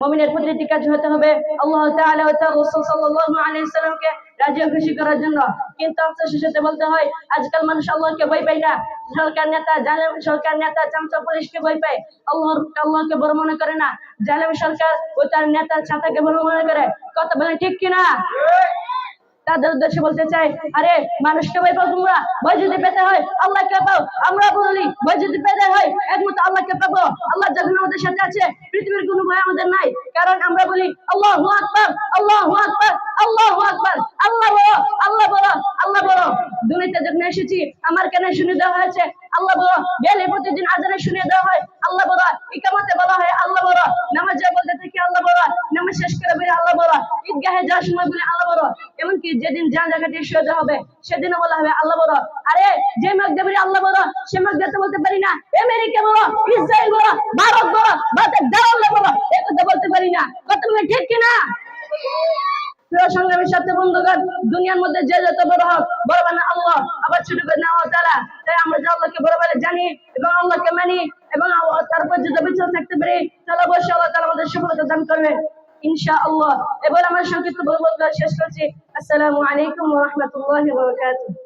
মুমিনের প্রতিটি কাজ হতে হবে আল্লাহ তাআলা ও তার রাসূল সাল্লাল্লাহু আলাইহি ওয়াসাল্লামকে রাজি খুশি করার জন্য। কিন্তু আফসোসের সাথে বলতে হয় আজকাল মানুষ আল্লাহকে ভয় পায় না, সরকার নেতা জালেম সরকার নেতা চামচা পুলিশকে ভয় পায়, আল্লাহকে বড় মনে করে না, জালেম সরকার ও তার নেতা ছাতাকে বড় মনে করে। কথা বলে ঠিক কিনা? তাদের উদ্দেশ্যে বলতে চাই, আরে মানুষকে ভয় পাও তোমরা, ভয় যদি পেতে হয় আল্লাহকে পাও। আমরা বলি ভয় যদি পেতে হয় একমাত্র আল্লাহকে পাবো। আল্লাহ যখন আমাদের সাথে আছে পৃথিবীর কোনো ভয় আমাদের নাই, কারণ আমরা বলি আল্লাহু আকবার, আল্লাহু আকবার, আল্লাহু আকবার। আল্লাহ বড়, আল্লাহ বড়, আল্লাহ বড়। দুনিয়াতে যখন এসেছি আমার কেন শুনে দেওয়া হয়েছে আল্লাহ বড়, বেলে প্রতিদিন আজানে শুনিয়ে দেওয়া হয় আল্লাহ বড়, ইকামতে বলা হয় আল্লাহ বড়, নামাজে বলতে থাকি আল্লাহ বড়, নামাজ শেষ করে বলি আল্লাহ বড়, ঈদগাহে যাওয়ার সময় বলি আল্লাহ বড়, এমনকি যেদিন জানাজাটি শুয়ে হবে সেদিনও বলা হবে আল্লাহ বড়। আরে যে মাগদে বলি আল্লাহ বড় সে মাগদে তো বলতে পারি না আমেরিকা বড়, ইসরায়েল বড়, ভারত বড়, ভারতের দেওয়াল্লা বড়, এ কথা বলতে পারি না। কথা বলে ঠিক কিনা? প্রিয় সংগ্রামী সাথে বন্ধুগণ, দুনিয়ার মধ্যে যে যত বড় হোক বড় বানা আল্লাহ, আবার ছোট করে নেওয়া তারা। তাই আমরা যে আল্লাহকে বড় বলে জানি এবং আল্লাহকে মানি এবং তারপর যদি বিচার থাকতে পারি তাহলে অবশ্যই আল্লাহ তাআলা আমাদের সফলতা দান করবে ইনশাআল্লাহ। এবার আমরা সংক্ষিপ্ত বক্তব্য শেষ করছি। আসসালামু আলাইকুম ওয়া রাহমাতুল্লাহি ওয়া বারাকাতুহু।